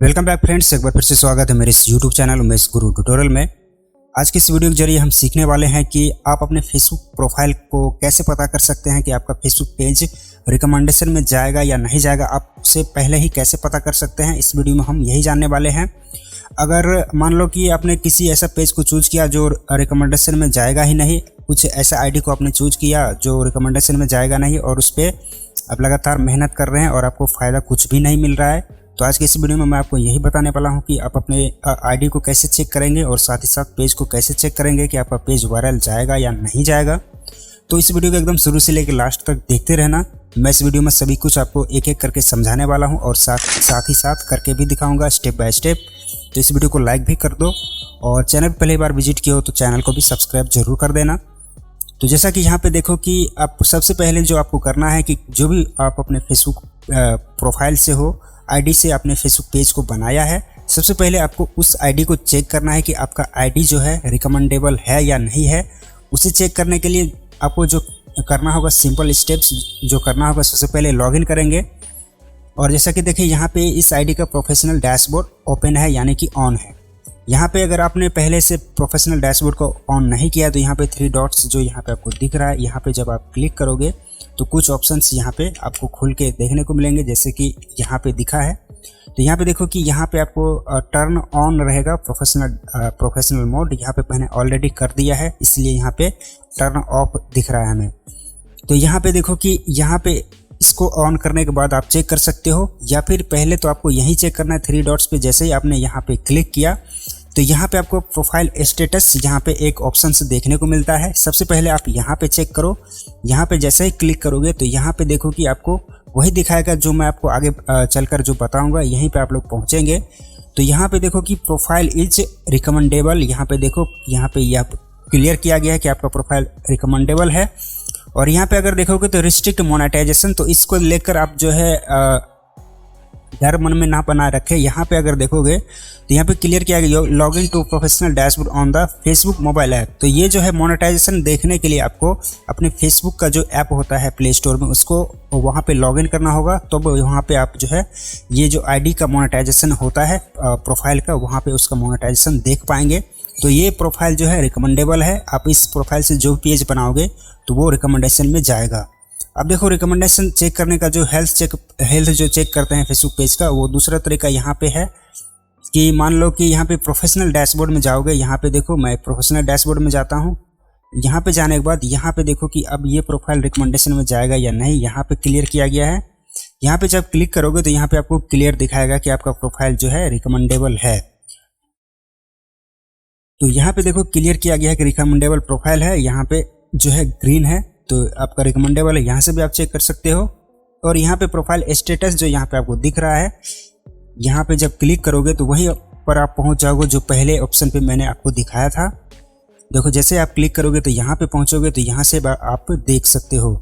Welcome back friends, एक बार फिर से स्वागत है मेरे इस यूट्यूब चैनल उमेश गुरु ट्यूटोरियल में। आज की इस वीडियो के जरिए हम सीखने वाले हैं कि आप अपने फेसबुक प्रोफाइल को कैसे पता कर सकते हैं कि आपका फेसबुक पेज रिकमेंडेशन में जाएगा या नहीं जाएगा। आप उसे पहले ही कैसे पता कर सकते हैं, इस वीडियो में हम यही जानने वाले हैं। अगर मान लो कि आपने किसी ऐसा पेज को चूज किया जो रिकमेंडेशन में जाएगा ही नहीं, कुछ ऐसा आईडी को आपने चूज किया जो रिकमेंडेशन में जाएगा नहीं और उस पर आप लगातार मेहनत कर रहे हैं और आपको फ़ायदा कुछ भी नहीं मिल रहा है, तो आज की इस वीडियो में मैं आपको यही बताने वाला हूं कि आप अपने आईडी को कैसे चेक करेंगे और साथ ही साथ पेज को कैसे चेक करेंगे कि आपका पेज वायरल जाएगा या नहीं जाएगा। तो इस वीडियो को एकदम शुरू से लेकर लास्ट तक देखते रहना। मैं इस वीडियो में सभी कुछ आपको एक एक करके समझाने वाला हूं और साथ ही साथ करके भी दिखाऊंगा स्टेप बाय स्टेप। तो इस वीडियो को लाइक भी कर दो और चैनल पर पहली बार विजिट किया हो तो चैनल को भी सब्सक्राइब जरूर कर देना। तो जैसा कि यहाँ पे देखो कि आप सबसे पहले जो आपको करना है कि जो भी आप अपने फेसबुक प्रोफाइल से हो, आईडी से आपने फेसबुक पेज को बनाया है, सबसे पहले आपको उस आईडी को चेक करना है कि आपका आईडी जो है रिकमेंडेबल है या नहीं है। उसे चेक करने के लिए आपको जो करना होगा, सिंपल स्टेप्स जो करना होगा, सबसे पहले लॉगिन करेंगे। और जैसा कि देखिए यहाँ पे इस आईडी का प्रोफेशनल डैशबोर्ड ओपन है, यानी कि ऑन है। यहाँ पे अगर आपने पहले से प्रोफेशनल डैशबोर्ड को ऑन नहीं किया तो यहाँ पे 3 डॉट्स जो यहाँ पे आपको दिख रहा है, यहाँ पे जब आप क्लिक करोगे तो कुछ ऑप्शंस यहाँ पे आपको खुल के देखने को मिलेंगे, जैसे कि यहाँ पे दिखा है। तो यहाँ पे देखो कि यहाँ पे आपको टर्न ऑन रहेगा प्रोफेशनल मोड, यहाँ पे मैंने ऑलरेडी कर दिया है, इसलिए यहाँ पे टर्न ऑफ दिख रहा है हमें। तो यहाँ पे देखो कि यहाँ पे इसको ऑन करने के बाद आप चेक कर सकते हो, या फिर पहले तो आपको यही चेक करना है 3 डॉट्स पे। जैसे ही आपने यहाँ पे क्लिक किया तो यहाँ पे आपको प्रोफाइल स्टेटस यहाँ पे एक ऑप्शन से देखने को मिलता है। सबसे पहले आप यहाँ पे चेक करो। यहाँ पे जैसे ही क्लिक करोगे तो यहाँ पे देखो कि आपको वही दिखाएगा जो मैं आपको आगे चलकर जो बताऊंगा, यहीं पे आप लोग पहुँचेंगे। तो यहाँ पे देखो कि प्रोफाइल इज रिकमेंडेबल, यहाँ पे देखो, यहाँ पे यह क्लियर किया गया है कि आपका प्रोफाइल रिकमेंडेबल है। और यहाँ पे अगर देखोगे तो रिस्ट्रिक्ट मोनेटाइजेशन, तो इसको लेकर आप जो है डर मन में ना बना रखे। यहाँ पे अगर देखोगे तो यहाँ पे क्लियर किया गया login to professional dashboard on the Facebook mobile app. तो ये जो है मोनेटाइजेशन देखने के लिए आपको अपने फेसबुक का जो ऐप होता है प्ले स्टोर में, उसको वहाँ पे लॉगिन करना होगा। तो वहाँ पे आप जो है ये जो आईडी का मोनेटाइजेशन होता है प्रोफाइल का, वहाँ पे उसका मोनेटाइजेशन देख पाएंगे। तो ये प्रोफाइल जो है रिकमेंडेबल है। आप इस प्रोफाइल से जो पेज बनाओगे तो वो रिकमेंडेशन में जाएगा। अब देखो रिकमेंडेशन चेक करने का जो हेल्थ जो चेक करते हैं फेसबुक पेज का, वो दूसरा तरीका यहाँ पे है कि मान लो कि यहाँ पे प्रोफेशनल डैशबोर्ड में जाओगे। यहाँ पे देखो मैं प्रोफेशनल डैशबोर्ड में जाता हूँ। यहाँ पे जाने के बाद यहाँ पे देखो कि अब ये प्रोफाइल रिकमेंडेशन में जाएगा या नहीं, यहाँ पे क्लियर किया गया है। यहाँ पे जब क्लिक करोगे तो यहाँ पे आपको क्लियर दिखाएगा कि आपका प्रोफाइल जो है रिकमेंडेबल है। तो यहाँ पे देखो क्लियर किया गया है कि रिकमेंडेबल प्रोफाइल है, यहाँ पे जो है ग्रीन है, तो आपका रिकमेंडेबल है। यहाँ से भी आप चेक कर सकते हो। और यहाँ पे प्रोफाइल स्टेटस जो यहाँ पे आपको दिख रहा है, यहाँ पे जब क्लिक करोगे तो वहीं पर आप पहुँच जाओगे जो पहले ऑप्शन पे मैंने आपको दिखाया था। देखो जैसे आप क्लिक करोगे तो यहाँ पे पहुँचोगे तो यहाँ से आप देख सकते हो।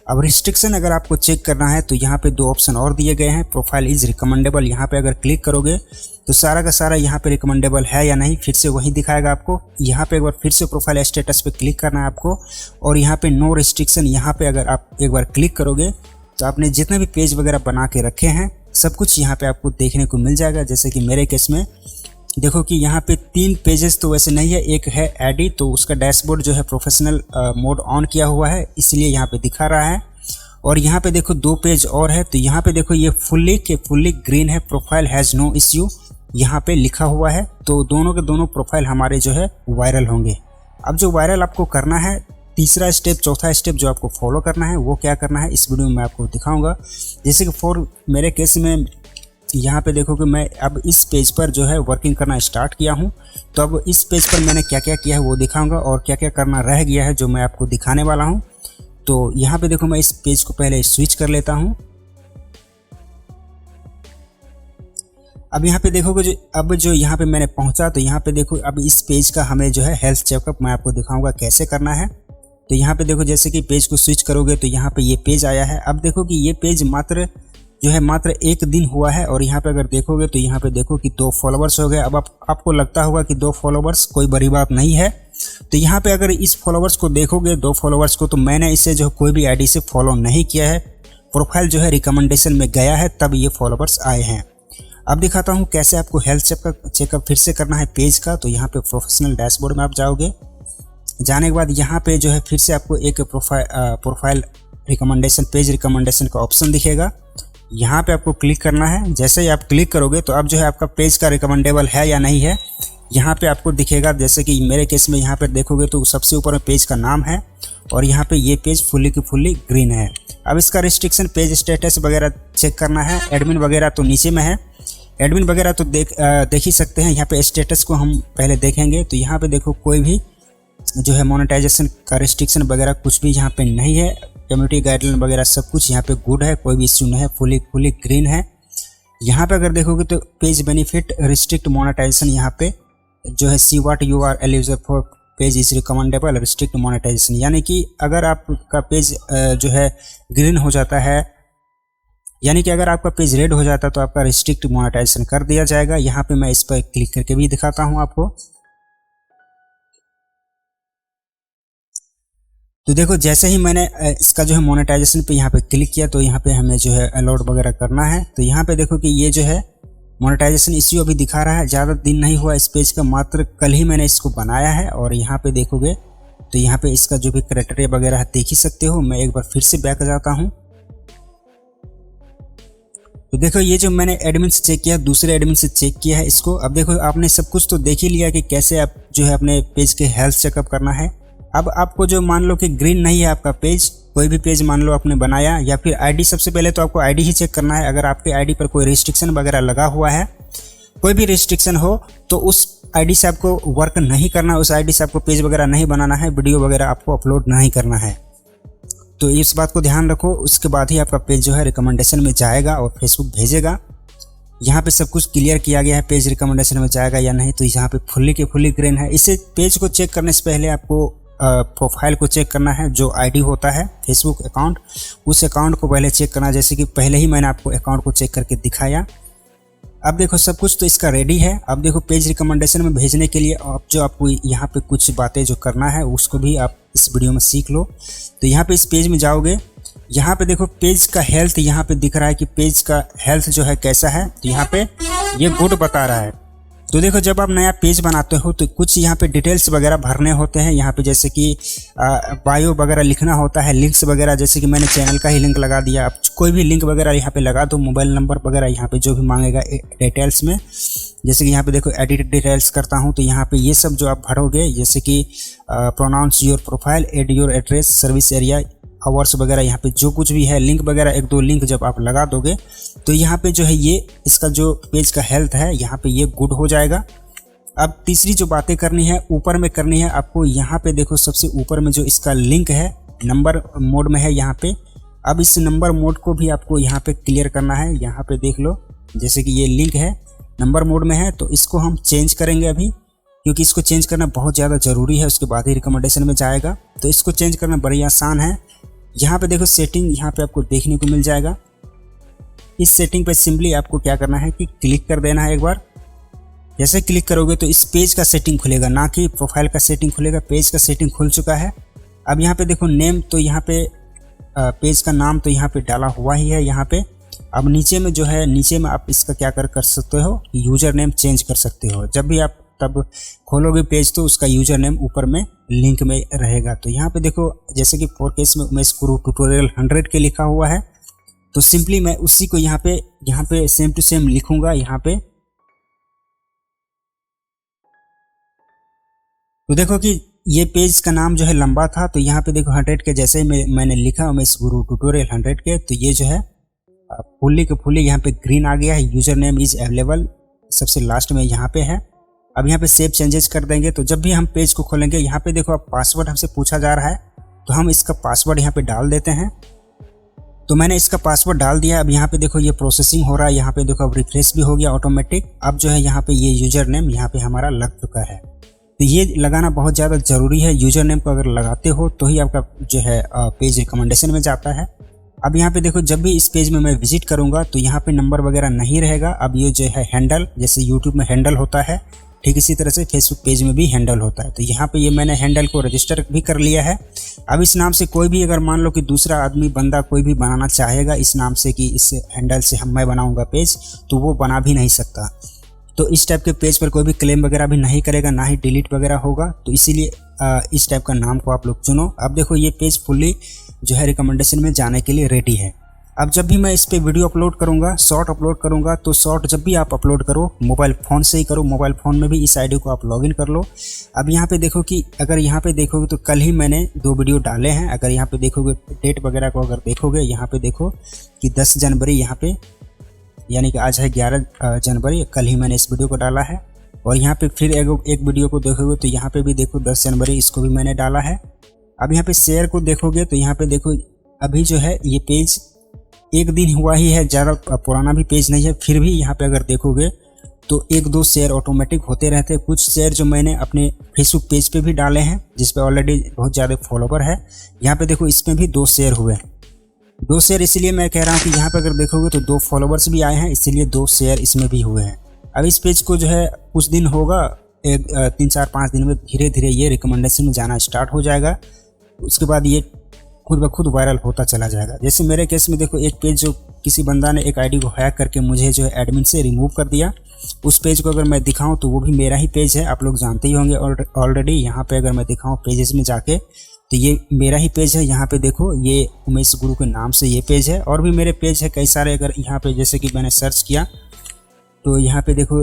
अब रिस्ट्रिक्शन अगर आपको चेक करना है तो यहाँ पे 2 ऑप्शन और दिए गए हैं, प्रोफाइल इज रिकमेंडेबल। यहाँ पे अगर क्लिक करोगे तो सारा का सारा यहाँ पे रिकमेंडेबल है या नहीं फिर से वही दिखाएगा आपको। यहाँ पे एक बार फिर से प्रोफाइल स्टेटस पे क्लिक करना है आपको, और यहाँ पे नो रिस्ट्रिक्शन, यहाँ पे अगर आप एक बार क्लिक करोगे तो आपने जितने भी पेज वगैरह बना के रखे हैं सब कुछ यहाँ पे आपको देखने को मिल जाएगा। जैसे कि मेरे केस में देखो कि यहाँ पे 3 पेजेस तो वैसे नहीं है, एक है आईडी, तो उसका डैशबोर्ड जो है प्रोफेशनल मोड ऑन किया हुआ है, इसलिए यहाँ पे दिखा रहा है। और यहाँ पे देखो 2 पेज और है, तो यहाँ पे देखो ये फुल्ली ग्रीन है, प्रोफाइल हैज़ नो इश्यू यहाँ पे लिखा हुआ है। तो दोनों के दोनों प्रोफाइल हमारे जो है वायरल होंगे। अब जो वायरल आपको करना है, तीसरा स्टेप, चौथा स्टेप जो आपको फॉलो करना है, वो क्या करना है इस वीडियो में मैं आपको दिखाऊंगा। जैसे कि मेरे केस में यहाँ पे देखो कि मैं अब इस पेज पर जो है वर्किंग करना स्टार्ट किया हूँ। तो अब इस पेज पर मैंने क्या क्या किया है वो दिखाऊंगा, और क्या क्या करना रह गया है जो मैं आपको दिखाने वाला हूँ। तो यहाँ पे देखो मैं इस पेज को पहले स्विच कर लेता हूँ। अब यहाँ पे देखोगे अब जो यहाँ पे मैंने पहुँचा, तो यहाँ पे देखो अब इस पेज का हमें जो है हेल्थ चेकअप मैं आपको दिखाऊंगा कैसे करना है। तो यहाँ पे देखो जैसे कि पेज को स्विच करोगे तो यहाँ पे ये पेज आया है। अब देखो कि ये पेज मात्र 1 दिन हुआ है, और यहाँ पे अगर देखोगे तो यहाँ पे देखो कि 2 फॉलोवर्स हो गए। अब आपको लगता होगा कि 2 फॉलोवर्स कोई बड़ी बात नहीं है। तो यहाँ पे अगर इस फॉलोवर्स को देखोगे, 2 फॉलोवर्स को, तो मैंने इसे जो कोई भी आईडी से फॉलो नहीं किया है, प्रोफाइल जो है रिकमेंडेशन में गया है तब ये फॉलोवर्स आए हैं। अब दिखाता हूँ कैसे आपको हेल्थ चेकअप फिर से करना है पेज का। तो यहाँ पे प्रोफेशनल डैशबोर्ड में आप जाओगे, जाने के बाद यहाँ पे जो है फिर से आपको एक प्रोफाइल रिकमेंडेशन, पेज रिकमेंडेशन का ऑप्शन दिखेगा। यहाँ पे आपको क्लिक करना है। जैसे ही आप क्लिक करोगे तो अब जो है आपका पेज का रिकमेंडेबल है या नहीं है यहाँ पे आपको दिखेगा। जैसे कि मेरे केस में यहाँ पे देखोगे तो सबसे ऊपर में पेज का नाम है और यहाँ पे ये पेज फुल्ली की फुल्ली ग्रीन है। अब इसका रिस्ट्रिक्शन, पेज स्टेटस वगैरह चेक करना है। एडमिन वगैरह तो नीचे में है, एडमिन वगैरह तो देख ही सकते हैं। यहाँ पे स्टेटस को हम पहले देखेंगे। तो यहाँ पे देखो कोई भी जो है मोनेटाइजेशन का रिस्ट्रिक्शन वगैरह कुछ भी यहाँ पे नहीं है। कम्युनिटी गाइडलाइन वगैरह सब कुछ यहाँ पे गुड है, कोई भी इश्यू नहीं है, फुली ग्रीन है। यहाँ पे अगर देखोगे तो पेज बेनिफिट रिस्ट्रिक्ट मोनेटाइजेशन यहाँ पे जो है see what you are eligible for page is recommendable restrict monetisation, यानी कि अगर आपका पेज जो है ग्रीन हो जाता है, यानी कि अगर आपका पेज रेड हो जाता है तो आपका रिस्ट्रिक्ट मोनेटाइजेशन कर दिया जाएगा। यहाँ पे मैं इस पर क्लिक करके भी दिखाता हूँ आपको। तो देखो जैसे ही मैंने इसका जो है मोनेटाइजेशन पे यहाँ पे क्लिक किया तो यहाँ पे हमें जो है अलाउड वगैरह करना है। तो यहाँ पे देखो कि ये जो है मोनेटाइजेशन इश्यू अभी दिखा रहा है। ज़्यादा दिन नहीं हुआ इस पेज का, मात्र कल ही मैंने इसको बनाया है। और यहाँ पे देखोगे तो यहाँ पे इसका जो भी क्राइटेरिया वगैरह है देख ही सकते हो। मैं एक बार फिर से बैक जाता हूँ। तो देखो ये जो मैंने एडमिन से चेक किया, दूसरे एडमिन से चेक किया है इसको। अब देखो आपने सब कुछ तो देख ही लिया कि कैसे आप जो है अपने पेज के हेल्थ चेकअप करना है। अब आपको जो मान लो कि ग्रीन नहीं है आपका पेज, कोई भी पेज मान लो आपने बनाया, या फिर आईडी, सबसे पहले तो आपको आईडी ही चेक करना है। अगर आपके आईडी पर कोई रिस्ट्रिक्शन वगैरह लगा हुआ है, कोई भी रिस्ट्रिक्शन हो, तो उस आईडी से आपको वर्क नहीं करना, उस आईडी से आपको पेज वगैरह नहीं बनाना है, वीडियो वगैरह आपको अपलोड नहीं करना है। तो इस बात को ध्यान रखो। उसके बाद ही आपका पेज जो है रिकमेंडेशन में जाएगा और फेसबुक भेजेगा। यहाँ पे सब कुछ क्लियर किया गया है, पेज रिकमेंडेशन में जाएगा या नहीं। तो यहाँ पे फुल्ली ग्रीन है। इसे पेज को चेक करने से पहले आपको प्रोफाइल को चेक करना है। जो आईडी होता है फेसबुक अकाउंट, उस अकाउंट को पहले चेक करना, जैसे कि पहले ही मैंने आपको अकाउंट को चेक करके दिखाया। अब देखो सब कुछ तो इसका रेडी है। अब देखो पेज रिकमेंडेशन में भेजने के लिए जो आपको यहाँ पे कुछ बातें जो करना है उसको भी आप इस वीडियो में सीख लो। तो यहाँ पे इस पेज में जाओगे, यहाँ पे देखो पेज का हेल्थ यहाँ पे दिख रहा है कि पेज का हेल्थ जो है कैसा है। तो यहाँ पे ये गुड बता रहा है। तो देखो जब आप नया पेज बनाते हो तो कुछ यहाँ पे डिटेल्स वगैरह भरने होते हैं। यहाँ पे जैसे कि बायो वगैरह लिखना होता है, लिंक्स वगैरह, जैसे कि मैंने चैनल का ही लिंक लगा दिया। आप कोई भी लिंक वगैरह यहाँ पे लगा दो, मोबाइल नंबर वगैरह यहाँ पे जो भी मांगेगा डिटेल्स में। जैसे कि यहाँ पे देखो एडिट डिटेल्स करता हूँ, तो यहाँ पे ये सब जो आप भरोगे, जैसे कि pronounce your profile, add your address, service area, hours वगैरह, यहाँ पे जो कुछ भी है लिंक वगैरह, एक दो लिंक जब आप लगा दोगे तो यहाँ पे जो है ये इसका जो पेज का हेल्थ है यहाँ पे ये गुड हो जाएगा। अब तीसरी जो बातें करनी है ऊपर में करनी है आपको। यहाँ पे देखो सबसे ऊपर में जो इसका लिंक है नंबर मोड में है यहाँ पे। अब इस नंबर मोड को भी आपको यहाँ पे क्लियर करना है। यहाँ पे देख लो जैसे कि ये लिंक है नंबर मोड में है, तो इसको हम चेंज करेंगे अभी, क्योंकि इसको चेंज करना बहुत ज़्यादा ज़रूरी है। उसके बाद ही रिकमेंडेशन में जाएगा। तो इसको चेंज करना बड़ी आसान है। यहाँ पे देखो सेटिंग यहाँ पे आपको देखने को मिल जाएगा। इस सेटिंग पे सिंपली आपको क्या करना है कि क्लिक कर देना है एक बार। जैसे क्लिक करोगे तो इस पेज का सेटिंग खुलेगा, ना कि प्रोफाइल का सेटिंग खुलेगा। पेज का सेटिंग खुल चुका है। अब यहाँ पे देखो नेम, तो यहाँ पे पेज का नाम तो यहाँ पे डाला हुआ ही है यहाँ पे। अब नीचे में जो है, नीचे में आप इसका क्या कर सकते हो, यूजर नेम चेंज कर सकते हो। जब भी आप तब खोलोगे पेज तो उसका यूजर नेम ऊपर में लिंक में रहेगा। तो यहाँ पे देखो जैसे कि फोर केस में उमेश गुरु ट्यूटोरियल 100 के लिखा हुआ है, तो सिंपली मैं उसी को यहाँ पे सेम टू सेम लिखूंगा यहाँ पे। तो देखो कि ये पेज का नाम जो है लंबा था, तो यहाँ पे देखो 100 के जैसे ही मैंने लिखा उमेश गुरु ट्यूटोरियल 100 के, तो ये जो है फुल्ली के फुल्ली यहाँ पे ग्रीन आ गया है। यूजर नेम इज अवेलेबल सबसे लास्ट में यहाँ पे है। अब यहाँ पे सेव चेंजेस कर देंगे। तो जब भी हम पेज को खोलेंगे यहाँ पे देखो अब पासवर्ड हमसे पूछा जा रहा है, तो हम इसका पासवर्ड यहाँ पे डाल देते हैं। तो मैंने इसका पासवर्ड डाल दिया। अब यहाँ पे देखो ये प्रोसेसिंग हो रहा है। यहाँ पे देखो अब रिफ्रेश भी हो गया ऑटोमेटिक। अब जो है यहाँ पे ये यूजर नेम यहाँ पे हमारा लग चुका है। तो ये लगाना बहुत ज़्यादा ज़रूरी है। यूजर नेम को अगर लगाते हो तो ही आपका जो है पेज रिकमेंडेशन में जाता है। अब यहाँ पे देखो जब भी इस पेज में मैं विजिट करूँगा तो यहाँ पे नंबर वगैरह नहीं रहेगा। अब ये जो है हैंडल, जैसे यूट्यूब में हैंडल होता है, ठीक इसी तरह से फेसबुक पेज में भी हैंडल होता है। तो यहाँ पे ये मैंने हैंडल को रजिस्टर भी कर लिया है। अब इस नाम से कोई भी अगर मान लो कि दूसरा आदमी बंदा कोई भी बनाना चाहेगा इस नाम से कि इस हैंडल से मैं बनाऊंगा पेज, तो वो बना भी नहीं सकता। तो इस टाइप के पेज पर कोई भी क्लेम वगैरह भी नहीं करेगा, ना ही डिलीट वगैरह होगा। तो इसीलिए इस टाइप का नाम को आप लोग चुनो। अब देखो ये पेज फुल्ली जो है रिकमेंडेशन में जाने के लिए रेडी है। अब जब भी मैं इस पे वीडियो अपलोड करूंगा, शॉर्ट अपलोड करूंगा, तो शॉर्ट जब भी आप अपलोड करो मोबाइल फ़ोन से ही करो। मोबाइल फ़ोन में भी इस आईडी को आप लॉगिन कर लो। अब यहाँ पे देखो कि अगर यहाँ पे देखोगे तो कल ही मैंने 2 वीडियो डाले हैं। अगर यहाँ पे देखोगे डेट वगैरह को अगर देखोगे, यहाँ पे देखो कि 10 जनवरी यहाँ पे, यानी कि आज है 11 जनवरी, कल ही मैंने इस वीडियो को डाला है। और यहाँ पे फिर एक वीडियो को देखोगे तो यहाँ पे भी देखो 10 जनवरी, इसको भी मैंने डाला है। अब यहाँ पे शेयर को देखोगे तो यहाँ पे देखो अभी जो है ये पेज 1 दिन हुआ ही है, ज़्यादा पुराना भी पेज नहीं है। फिर भी यहाँ पे अगर देखोगे तो 1-2 शेयर ऑटोमेटिक होते रहते हैं। कुछ शेयर जो मैंने अपने फेसबुक पेज पे भी डाले हैं जिस पे ऑलरेडी बहुत ज़्यादा फॉलोवर है, यहाँ पे देखो इसमें भी 2 शेयर हुए हैं। 2 शेयर इसलिए मैं कह रहा हूँ कि यहाँ पे अगर देखोगे तो 2 फॉलोवर्स भी आए हैं, इसीलिए 2 शेयर इसमें भी हुए हैं। अब इस पेज को जो है कुछ दिन होगा, 3-4-5 दिन में धीरे धीरे ये रिकमेंडेशन में जाना स्टार्ट हो जाएगा। उसके बाद ये खुद ब खुद वायरल होता चला जाएगा। जैसे मेरे केस में देखो एक पेज जो किसी बंदा ने एक आईडी को हैक करके मुझे जो है एडमिन से रिमूव कर दिया, उस पेज को अगर मैं दिखाऊं तो वो भी मेरा ही पेज है। आप लोग जानते ही होंगे ऑलरेडी। यहाँ पे अगर मैं दिखाऊं पेजेस में जाके तो ये मेरा ही पेज है। यहाँ पे देखो ये उमेश गुरु के नाम से ये पेज है। और भी मेरे पेज है कई सारे। अगर यहाँ पे जैसे कि मैंने सर्च किया तो यहाँ पे देखो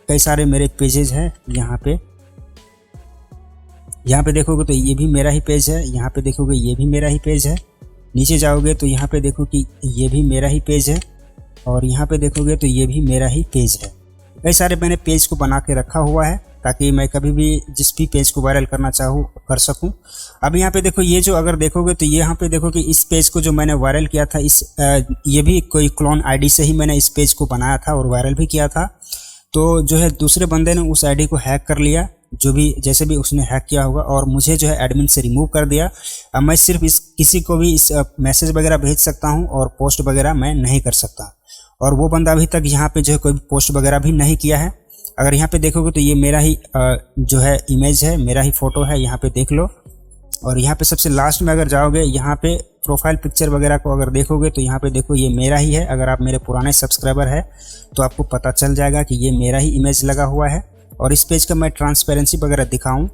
कई सारे मेरे पेजेज हैं। यहाँ पे देखोगे तो ये भी मेरा ही पेज है। यहाँ पे देखोगे ये भी मेरा ही पेज है। नीचे जाओगे तो यहाँ पे देखो कि ये भी मेरा ही पेज है। और यहाँ पे देखोगे तो ये भी मेरा ही पेज है। कई सारे मैंने पेज को बना के रखा हुआ है ताकि मैं कभी भी जिस भी पेज को वायरल करना चाहूँ कर सकूँ। अब यहाँ पे देखो ये जो अगर देखोगे तो यहाँ पे देखो कि इस पेज को जो मैंने वायरल किया था ये भी कोई क्लोन आईडी से ही मैंने इस पेज को बनाया था और वायरल भी किया था। तो जो है दूसरे बंदे ने उस आईडी को हैक कर लिया, जो भी जैसे भी उसने हैक किया होगा, और मुझे जो है एडमिन से रिमूव कर दिया। अब मैं सिर्फ किसी को भी इस मैसेज वगैरह भेज सकता हूं और पोस्ट वगैरह मैं नहीं कर सकता। और वो बंदा अभी तक यहाँ पे जो है कोई पोस्ट वगैरह भी नहीं किया है। अगर यहाँ पे देखोगे तो ये मेरा ही जो है इमेज है, मेरा ही फ़ोटो है, यहाँ पे देख लो। और यहाँ पे सबसे लास्ट में अगर जाओगे, यहाँ पे प्रोफाइल पिक्चर वगैरह को अगर देखोगे तो यहाँ पे देखो ये मेरा ही है। अगर आप मेरे पुराने सब्सक्राइबर है तो आपको पता चल जाएगा कि ये मेरा ही इमेज लगा हुआ है। और इस पेज का मैं ट्रांसपेरेंसी वगैरह दिखाऊं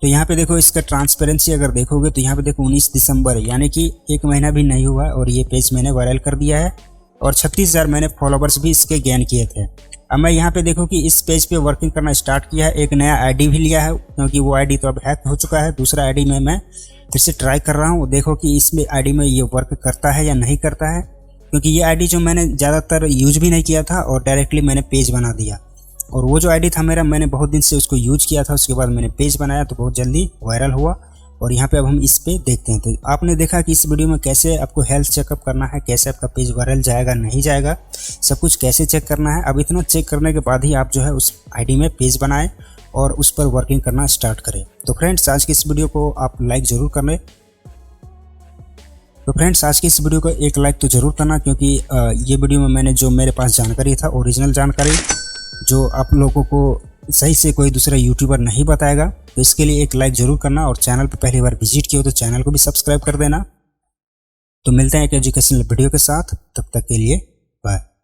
तो यहाँ पे देखो इसका ट्रांसपेरेंसी अगर देखोगे तो यहाँ पे देखो 19 दिसंबर, यानी कि 1 महीना भी नहीं हुआ और ये पेज मैंने वायरल कर दिया है। और 36,000 मैंने फॉलोवर्स भी इसके गेन किए थे। अब मैं यहाँ पे देखो कि इस पेज पे वर्किंग करना स्टार्ट किया है। एक नया आईडी भी लिया है क्योंकि वो आईडी तो अब हैक हो चुका है। दूसरा आईडी में मैं फिर से ट्राई कर रहा हूँ। देखो कि इसमें आईडी में ये वर्क करता है या नहीं करता है, क्योंकि ये आईडी जो मैंने ज़्यादातर यूज भी नहीं किया था और डायरेक्टली मैंने पेज बना दिया। और वो जो आईडी था मेरा, मैंने बहुत दिन से उसको यूज किया था, उसके बाद मैंने पेज बनाया तो बहुत जल्दी वायरल हुआ। और यहाँ पे अब हम इस पे देखते हैं। तो आपने देखा कि इस वीडियो में कैसे आपको हेल्थ चेकअप करना है, कैसे आपका पेज वायरल जाएगा नहीं जाएगा, सब कुछ कैसे चेक करना है। अब इतना चेक करने के बाद ही आप जो है उस आईडी में पेज बनाएं और उस पर वर्किंग करना स्टार्ट करें। तो फ्रेंड्स आज की इस वीडियो को आप लाइक ज़रूर करें। तो फ्रेंड्स आज की इस वीडियो को एक लाइक तो ज़रूर करना, क्योंकि ये वीडियो में मैंने जो मेरे पास जानकारी था, ओरिजिनल जानकारी जो आप लोगों को सही से कोई दूसरा यूट्यूबर नहीं बताएगा, तो इसके लिए एक लाइक ज़रूर करना। और चैनल पर पहली बार विजिट किया हो तो चैनल को भी सब्सक्राइब कर देना। तो मिलते हैं एक एजुकेशनल वीडियो के साथ, तब तक के लिए बाय।